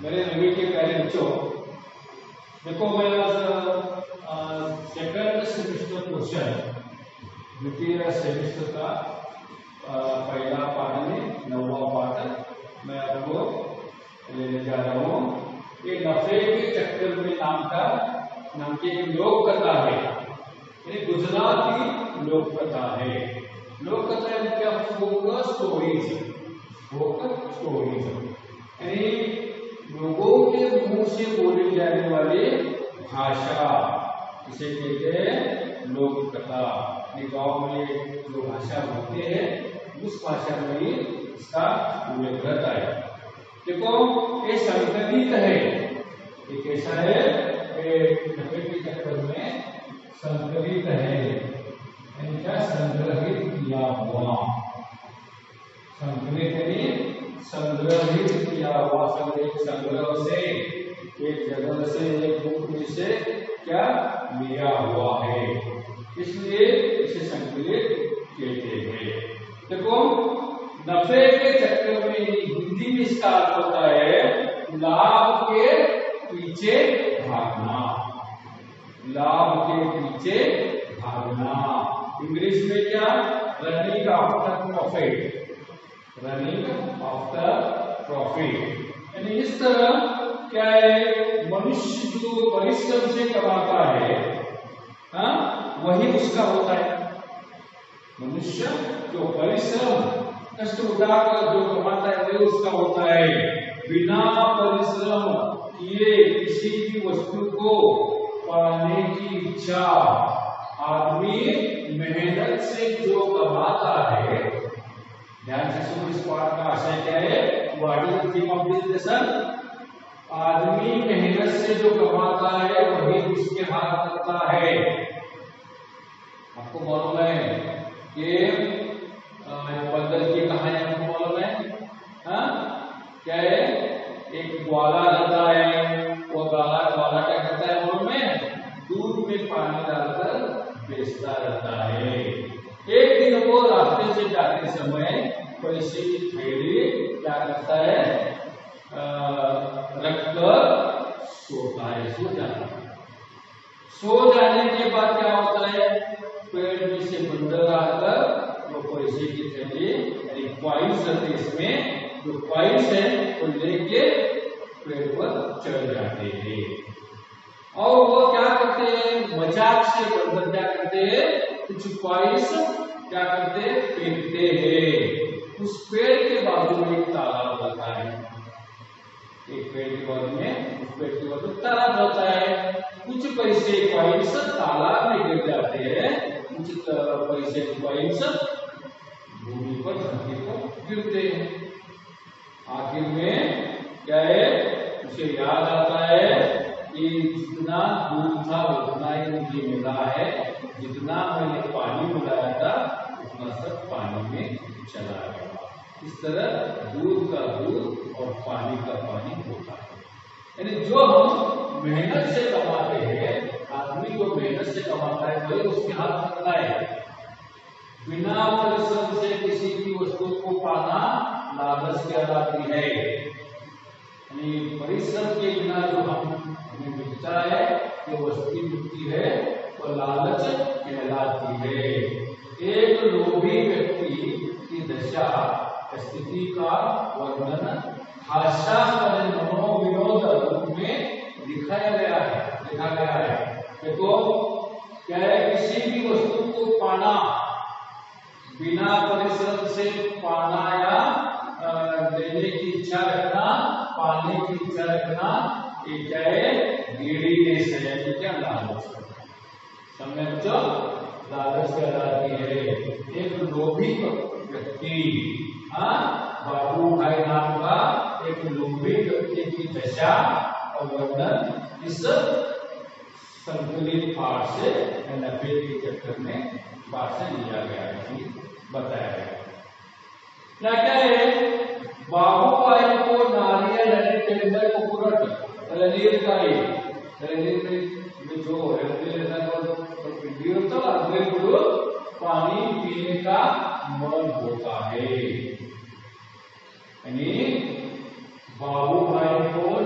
मेरे रवि के प्यारे बच्चों, देखो मेरा सेकंड सेमेस्टर क्वेश्चन द्वितीय सेमेस्टर का पहला पाठ में 9वां पाठ मैं आपको लेने जा रहा हूँ। ये नफे के चक्कर में नाम की एक लोक कथा है, ये गुजराती लोक कथा है। लोक कथा है क्या? फोक स्टोरीज, यानी लोगों के मुंह से बोली जाने वाली भाषा, इसे कहते हैं लोक कथा। गाँव में जो भाषा बोलते हैं उस भाषा में ही इसका उल्लेख रहता है। देखो ये संकलित है, ये कैसा है? नफे के चक्कर में संकलित है, यानी क्या? संग्रहित किया हुआ, संकलित यानी संग्रहित किया हुआ, संग्रह से एक जगह से एक बुक से क्या लिया हुआ है, इसलिए इसे संकलित कहते हैं। देखो नफे के चक्कर में हिंदी में इसका अर्थ होता है लाभ के पीछे भागना, लाभ के पीछे भागना। इंग्लिश में क्या? Running after profit, running after profit. यानी इस तरह क्या है, मनुष्य जो परिश्रम से कमाता है वही उसका होता है। मनुष्य जो परिश्रम कष्ट उठाकर जो कमाता है वही उसका होता है। बिना परिश्रम किए किसी भी वस्तु को पाने की इच्छा, आदमी मेहनत से जो कमाता है, ध्यान से सुनो, इस पाठ का आशय क्या है? What is the theme of this lesson? आदमी मेहनत से जो कमाता है वही उसके हाथ लगता है। आपको मालूम है कि बंदर की कहानी आपको मालूम है? क्या है? एक ग्वाला रहता है, वो ग्वाला क्या करता है मालूम है? दूध में पानी डालकर बेचता रहता है। एक दिन वो रास्ते से जाते समय पैसे की थैली क्या करता है? रखकर सोता है, सो जाता है। सो जाने के बाद क्या होता है? पेड़ में से बंदर आकर वो पैसे की थैली, यानी क्वाइस रहते, इसमें जो क्वाइस है वो लेके पेड़ पर चढ़ जाते हैं। और वो क्या करते हैं? मजाक से बंदर क्या करते हैं? कुछ क्वाइस क्या करते हैं? फेंकते हैं। उस पेड़ के बाजू में एक तालाब होता है, एक पेड़ के बाजू में, उस पेड़ के बाजू तालाब होता है। कुछ पैसे क्वाइस तालाब में गिर जाते हैं, कुछ पैसे क्वाइस भूमि पर, धरती पर गिरते हैं। आखिर में क्या है? उसे याद आता है कि जितना दूध था उतना ही मुझे मिला है, जितना मैंने पानी मिलाया था उतना सब पानी में चला गया। इस तरह दूध का दूध और पानी का पानी होता है। यानी जो हम मेहनत से कमाते हैं, आदमी जो मेहनत से कमाता है वही उसके हाथ लगता है। बिना परिश्रम से किसी भी वस्तु को पाना लालच कहलाती है। यानी परिश्रम के बिना जो हमें मिलता है वो वस्तु मिलती है, वो लालच कहलाती है। एक लोभी व्यक्ति की दशा स्थिति का वर्णन हास्यास्पद मनोविनोद रूप में दिखाया गया है, लिखा गया है। देखो क्या है? किसी भी वस्तु को पाना, बिना परिश्रम से पाना या लेने की इच्छा रखना, पाने की इच्छा रखना, ये क्या है? ग्रीडीनेस है, यानी क्या? लालच। समझ बच्चों, लालच कहलाती है। एक लोभी व्यक्ति, बाबू भाई नाम का एक लोभी व्यक्ति की दशा और वर्णन इस संकलित पाठ से, नफे के चक्कर में पाठ से लिया गया है, बताया गया। क्या क्या है? बाबू भाई को नारियल टेंडर को पुरट रलीर का ही, रलीर में जो रहता है पानी पीने का मन होता है। यानी बाबू भाई को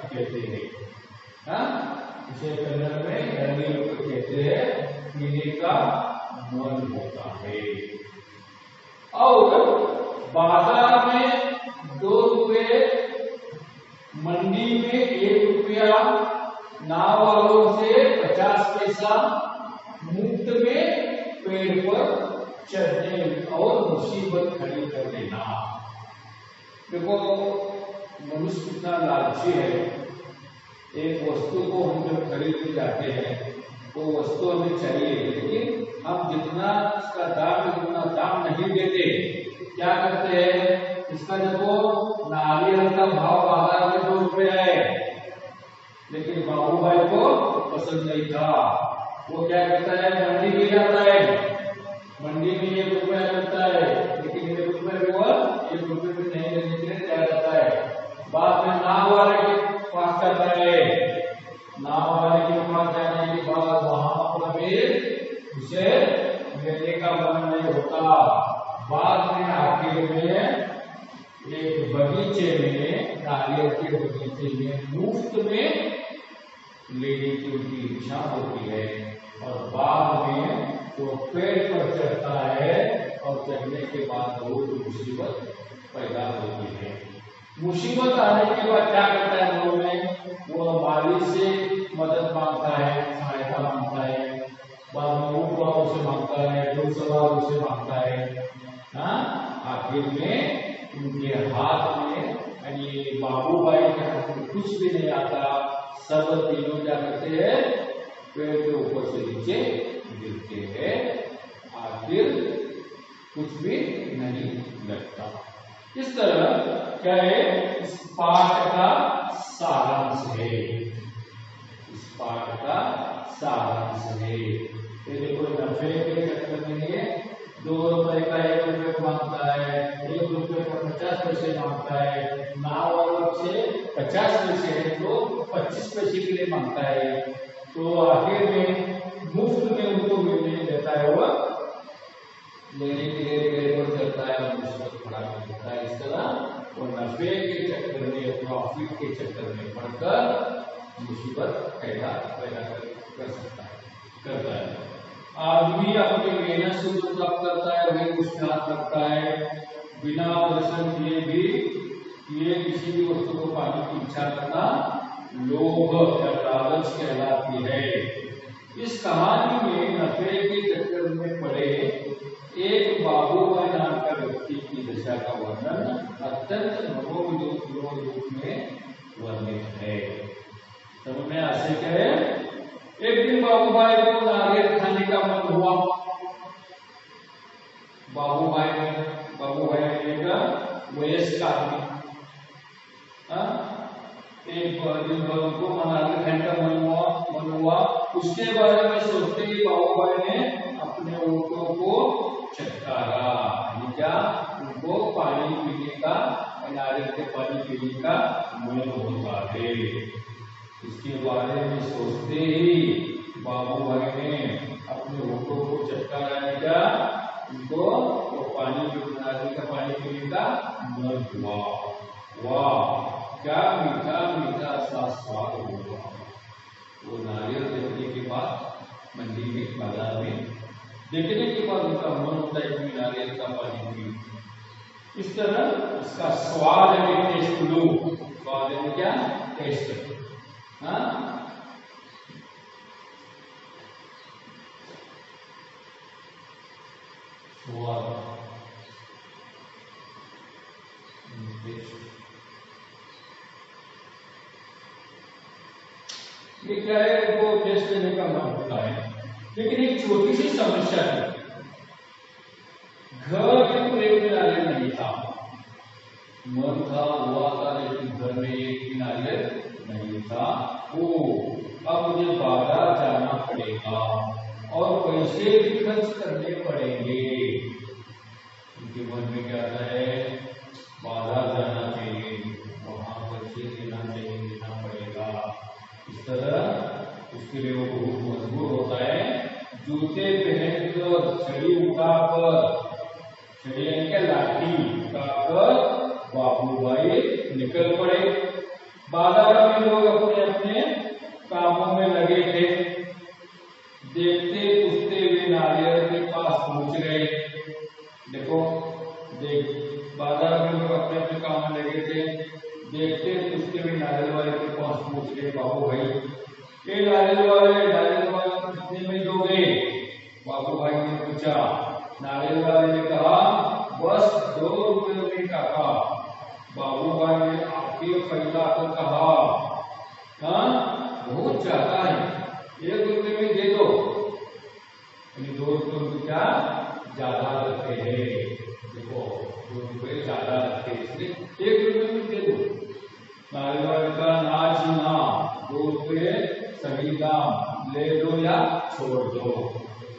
कहते हैं। हाँ, इसे कन्नड़ में नल्ली कहते हैं, पीने का मन होता है। और बाजार में 2 रुपये, मंडी में 1 रुपया, नाव वालों से 50 पैसा, मुफ्त में पेड़ पर चढ़ने और मुसीबत खड़ी कर देना। देखो मनुष्य कितना लालची है। एक वस्तु को हम जब खरीदने जाते हैं वो वस्तु हमें चाहिए, लेकिन हम जितना इसका दाम नहीं देते, क्या करते हैं, इसका देखो नारियल का भाव बाजार में 2 रुपये है, लेकिन बाबू भाई को पसंद नहीं था। वो क्या करता है, मंडी में जाता है, मंडी में 1 रुपया मिलता है, लेकिन 1 रुपये वो 1 रुपये में नहीं लेने के लिए तैयार रहता है। बाद में नाव वाले के पास जाता है, नाव वाले के पास जाने के बाद वहां पर भी उसे लेने का मन नहीं होता। बाद में आखिर में एक बगीचे में, नारियल के बगीचे में मुफ्त में लेने की उनकी इच्छा होती है, और बाद में वो पेड़ पर चढ़ता है, और चढ़ने के बाद बहुत मुसीबत पैदा होती है। मुसीबत आने के बाद क्या करता है लोगों में, वो माली से मदद मांगता है, सहायता मांगता है, बाद में ऊँट वालों से मांगता है, घुड़ सवारों से मांगता है। हाँ, आखिर में उनके हाथ में, यानी बाबू भाई के हाथ में कुछ भी नहीं आता, सब तीनों क्या करते हैं, पेड़ के ऊपर से नीचे गिरते हैं, आखिर कुछ भी नहीं लगता। इस तरह क्या है, इस पाठ का सारांश है, इस पाठ का सारांश है। ये देखो नफे के चक्कर में 2 रुपए का 1 रुपये मांगता है, 1 रुपये का 50 पैसे मांगता है, नाव वालों से 50 पैसे है तो 25 पैसे के लिए मांगता है, तो आखिर में मुफ्त में उनको मिलने देता है, वो लेने के लिए पेड़ पर चलता है और मुसीबत खड़ा कर देता है। इस तरह वो नफे के चक्कर में, प्रॉफिट के चक्कर में पड़कर मुसीबत पैदा कर सकता है, करता है। आदमी अपनी मेहनत से जो प्राप्त करता है वही उसके हाथ लगता है, बिना परिश्रम किए भी ये किसी भी वस्तु को पाने की इच्छा करना लोभ या लालच कहलाती है। इस कहानी में नफे के चक्कर में पड़े एक बाबूभाई नाम का व्यक्ति की दशा का वर्णन अत्यंत मनोविलोक रूप में वर्णित है। समझ में ऐसे कहे, एक दिन बाबूभाई को नारियल खाने का मन हुआ। बाबूभाई ने का वयस्क आदमी, एक दिन को नारियल खाने का मन हुआ। उसके बारे में सोचते ही बाबूभाई ने अपने ऊँटों को छटकारा, क्या उनको पानी पीने का, नारियल के पानी पीने का मन होता है। इसके बारे में सोचते ही बाबूभाई ने अपने ऊँटों को छटकारा दिया, उनको वो नारियल का पानी पीने का मन हुआ। वाह, क्या मीठा मीठा सा स्वाद होगा। वो नारियल देखने के बाद मंडी में, बाजार में देखने के बाद उनका मन होता है कि नारियल का पानी पी। इस तरह इसका स्वाद है, टेस्ट लो, स्वाद है क्या, टेस्ट। हाँ, स्वाद, ये क्या है, वो टेस्ट लेने का मन होता है। लेकिन एक छोटी सी समस्या थी, घर में एक भी नारियल नहीं था। मन था, हुआ था, लेकिन घर में एक भी नारियल नहीं था। अब मुझे बाजार जाना पड़ेगा और पैसे भी खर्च करने पड़ेंगे। उनके मन में क्या है, बाजार जाना चाहिए, वहां पैसे देना पड़ेगा। इस तरह उसके लिए वो बहुत मजबूर होता है। जूते पहनकर, छड़ी उठाकर, छड़ी के लाठी उठाकर बाबूभाई निकल पड़े। बाजार में लोग अपने अपने कामों में लगे थे। देखते पूछते हुए नारियल के पास पहुंच गए। देखो, देख, बाजार में लोग अपने अपने काम में लगे थे। देखते पूछते हुए नारियल वाले के पास पहुंच गए। बाबू भाई, ये नारियल वाले कितने में दोगे? बाबू भाई ने पूछा। नारियल वाले ने कहा, बस 2 रुपये में काका। बाबू भाई ने आंखें फैलाकर कहा, हाँ बहुत ज्यादा है, 1 रुपये में दे दो। 2 रुपये क्या ज्यादा लगते हैं? देखो, 2 रुपये ज्यादा लगते हैं, इसलिए 1 रुपये में दे दो। नारियल वाले का ना जी ना, 2 रुपये सही दाम, ले दो या छोड़ दो।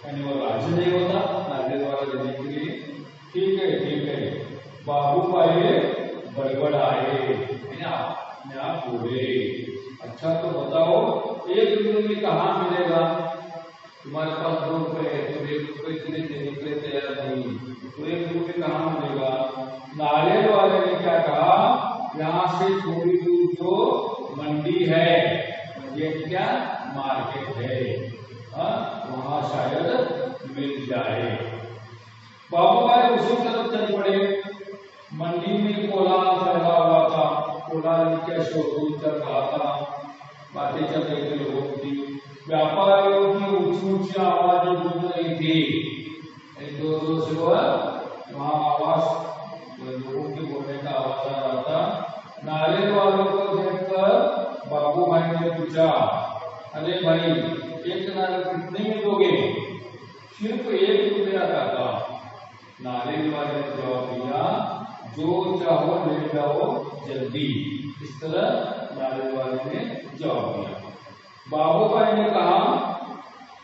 यानी वो राजी नहीं होता नारियल वाला देने के लिए। ठीक है ठीक है। बाबू भाई बड़बड़ाए, आप बोले, अच्छा तो बताओ 1 रुपये में कहाँ मिलेगा? तुम्हारे पास 2 रुपये है तो 1 रुपये के लिए देने के लिए तैयार नहीं, तो 1 रुपये कहाँ मिलेगा? नारियल वाले ने क्या कहा, यहाँ से थोड़ी दूर जो मंडी है, ये क्या मार्केट है, वहां शायद मिल जाए। बाबू भाई उसी तरफ चल पड़े। मंडी में कोलाहल फैला हुआ था। कोलाहल क्या शोर चल रहा था, बातें चल रही थी लोगों की। व्यापारियों की ऊंची ऊंची आवाजें गूंज रही थी। जोर जोर से वहां आवाज, लोगों के बोलने का आवाज आ रहा था। नारियल वालों को देखकर बाबू भाई ने पूछा, अरे भाई, 1 नारियल कितने में दोगे? सिर्फ 1 रुपया का। नारियल वाले ने जवाब दिया, जो चाहो ले जाओ जल्दी। इस तरह नारियल वाले ने जवाब दिया। बाबू भाई ने कहा,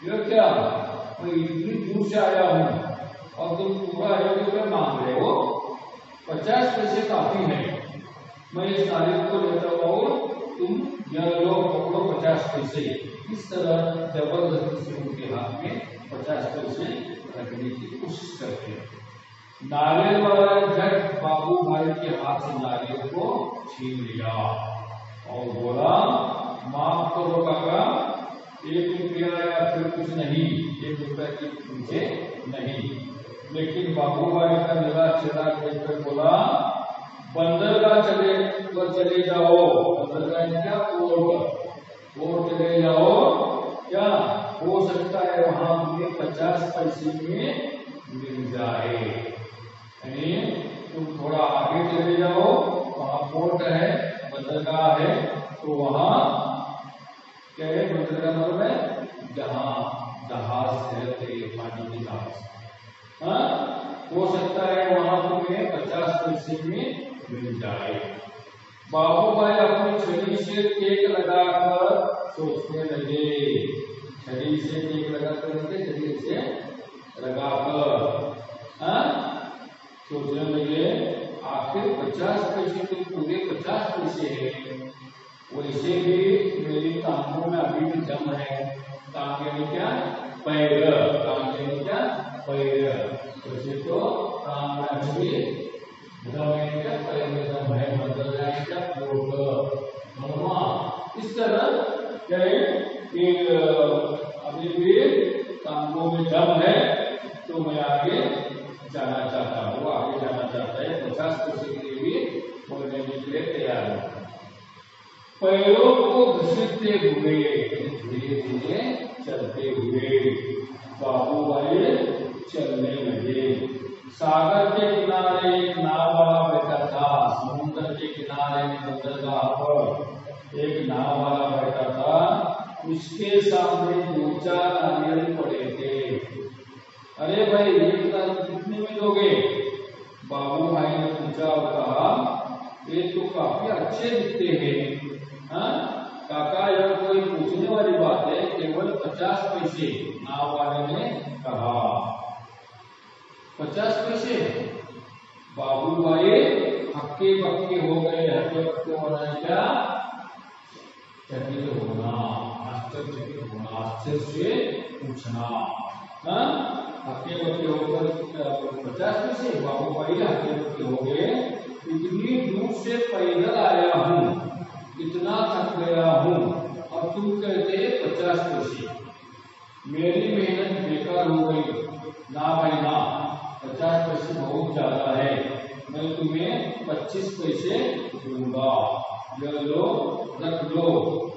ये क्या, मैं इतनी दूर से आया हूँ और तुम पूरा 1 रुपया मांग रहे हो? 50 पैसे काफी है, मैं इस नारियल को लेता हूँ, तुम यह लो पकड़ो 50 पैसे। इस तरह जबरदस्ती से उनके हाथ में 50 पैसे रखने की कोशिश करते हैं। नारियल वाला झट बाबू भाई के हाथ से नारियल को छीन लिया और बोला, माफ करो काका, 1 रुपया या फिर कुछ नहीं, 1 रुपया के पीछे नहीं। लेकिन बाबू भाई का निरा चेहरा देखकर बोला, बंदरगाह चले जाओ। बंदरगाह क्या? कोर्ट चले जाओ, क्या हो सकता है वहां तुम्हें 50 पैसे में मिल जाए। तुम थोड़ा आगे चले जाओ, वहां कोर्ट है, बंदरगाह है, तो वहां क्या है? बंदरगाह मतलब है जहां जहाज रहते हैं, पानी के जहाज। हो सकता है वहां तुम्हें 50 पैसे में मिल जाए। बाबू भाई अपनी छड़ी से टेक लगाकर सोचने लगे। छड़ी से टेक लगाकर, छड़ी से लगाकर सोचने लगे, आखिर 50 पैसे तो पूरे 50 पैसे है, वैसे भी मेरी टांगों में अभी भी जम है। टांगे में क्या? पैर। टांगे में क्या? पैर। वैसे तो टांग में अभी दम है, क्या पैर में दम है, मतलब क्या कोट। इस तरह कहे कि अभी भी टांगों में दम है, तो मैं आगे जाना चाहता हूँ, आगे जाना चाहता है। 50 पैसे के लिए भी बोलने के लिए तैयार है। पैरों को घसीटते हुए धीरे धीरे चलते हुए बाबू भाई चलने लगे। सागर के किनारे एक नाव वाला बैठा था। समुद्र के किनारे बंदरगाह पर एक नाव वाला बैठा था। उसके सामने 2-4 नारियल पड़े थे। अरे भाई, 1 नारियल कितने में दोगे? बाबू भाई ने पूछा और कहा, ये तो काफी अच्छे दिखते हैं। काका, यह कोई पूछने वाली बात है, केवल 50 पैसे। नाव वाले ने कहा, 50 पैसे? बाबू भाई हक्के बक्के हो गए। हक्के बक्के होना है क्या? चकित होना, आश्चर्यचकित होना, आश्चर्य से पूछना। हक्के बक्के होकर 50 पैसे? बाबू भाई हक्के बक्के हो गए। इतनी दूर से पैदल आया हूँ, कितना थक गया हूँ। अब तुम कहते 50 पैसे, मेरी मेहनत बेकार हो गई। ना भाई ना, 50 पैसे बहुत ज्यादा है, मैं तुम्हें 25 पैसे दूंगा, ले लो रख लो।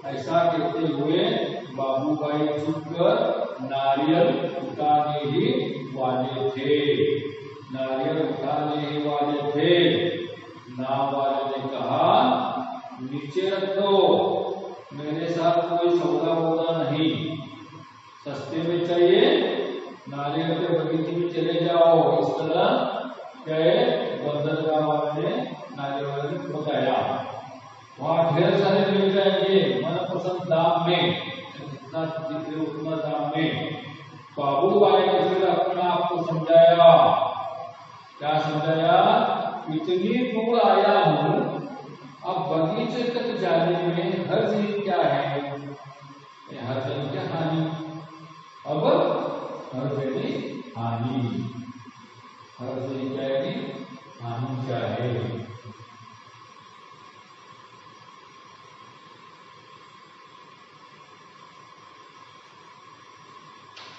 ऐसा कहते हुए बाबूभाई झुककर नारियल उठाने ही वाले थे। नारियल उठाने ही वाले थे। नाव वाले ने कहा नीचे रख दो, मेरे साथ कोई सौदा वौदा नहीं, सस्ते में चाहिए नारियल के बगीचे में चले जाओ। इस तरह कहे बंदरगाह वाले ने नारियल वाले ने बताया। वहां ढेर सारे मिल जाएंगे मनपसंद दाम में, जितना जितने उतना दाम में। बाबूभाई ने फिर अपने आप को समझाया। क्या समझाया? इतनी दूर आया हूँ, अब बगीचे तक जाने में हर्ज क्या है? हर्ज क्या हानि? अब हर्ज हानि, हर्ज क्या है? हानि क्या है?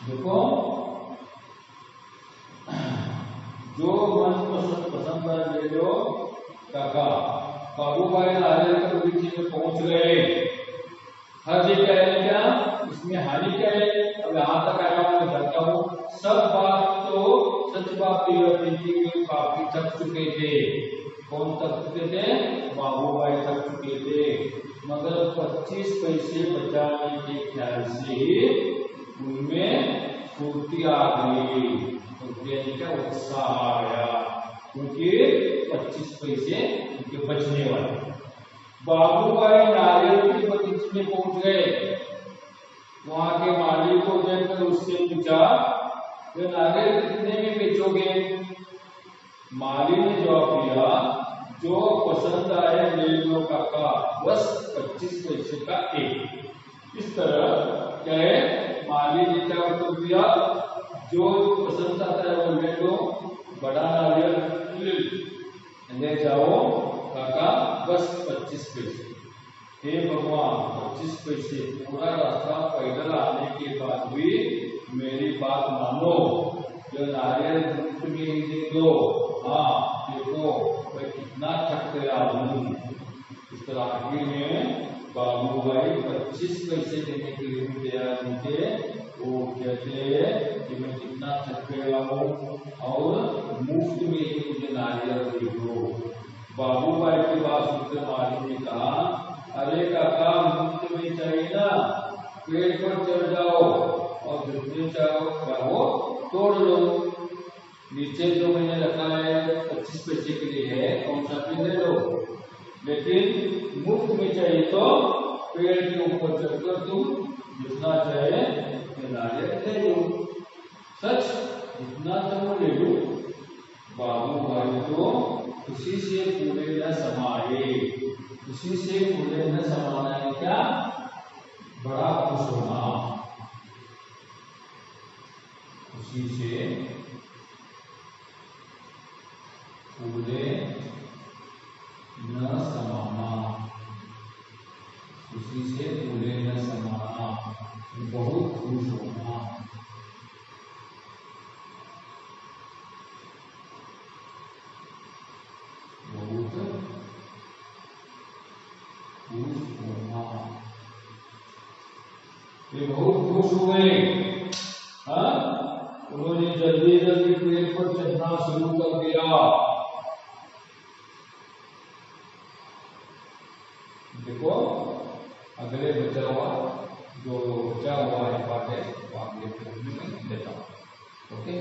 देखो, जो मन पसंद ले लो। काका बाबूभाई नारियल के बगीचे में पहुंच गए। हर्ज क्या है? क्या इसमें हानि क्या है? अब यहाँ तक आया हूँ, मैं जाता हूँ। सब बात तो सच बात थी कि काफी थक चुके थे। कौन थक चुके थे? बाबूभाई थक चुके थे। मगर 25 पैसे बचाने के ख्याल से उनमें फुर्ती आ गई, का उत्साह आ गया, क्योंकि 25 पैसे उनके बचने वाले। बाबूभाई नारियल के बगीचे में पहुंच गए। वहां के माली को देखकर उससे पूछा, ये नारियल कितने में बेचोगे? माली ने जवाब दिया, जो पसंद आए ले लो काका, बस 25 पैसे का एक। इस तरह क्या है, माली ने क्या उत्तर दिया, जो पसंद आता है वो ले लो, बड़ा नारियल ले जाओ काका, बस 25 पैसे। हे भगवान, 25 पैसे, पूरा रास्ता पैदल आने के बाद भी मेरी बात मानो, जो नारियल मुफ्त में ही दे दो। हाँ देखो मैं कितना थक गया हूँ। इस तरह आखिर में बाबूभाई 25 पैसे देने के लिए भी तैयार नहीं थे। वो कहते कि मैं कितना थक गया हूँ और मुफ्त में ही मुझे नारियल दे दो। बाबूभाई की बात सुनकर माली ने कहा, अरे काका मुफ्त में चाहिए ना, पेड़ पर चढ़ जाओ और जितने चाहो तोड़ लो। नीचे जो मैंने रखा है 25 पैसे के लिए है, कौन सा भी ले लो, लेकिन मुफ्त में चाहिए तो पेड़ के ऊपर चढ़कर तुम जितना चाहे नारियल ले लो। सच जितना तुम ले लो। बाबूभाई तो खुशी से पूरे न समाये। खुशी से पूरे न समाना है क्या? बड़ा खुश होना। खुशी से पूरे न समाना, खुशी से पूरे न समाना, बहुत खुश होना। बहुत खुश होना। ये बहुत खुश हुए। हाँ, उन्होंने जल्दी जल्दी पेड़ पर चढ़ना शुरू कर दिया। देखो अगले बचा हुआ जो बचा हुआ है पाठ है, वो आगे लेता हूँ। ओके।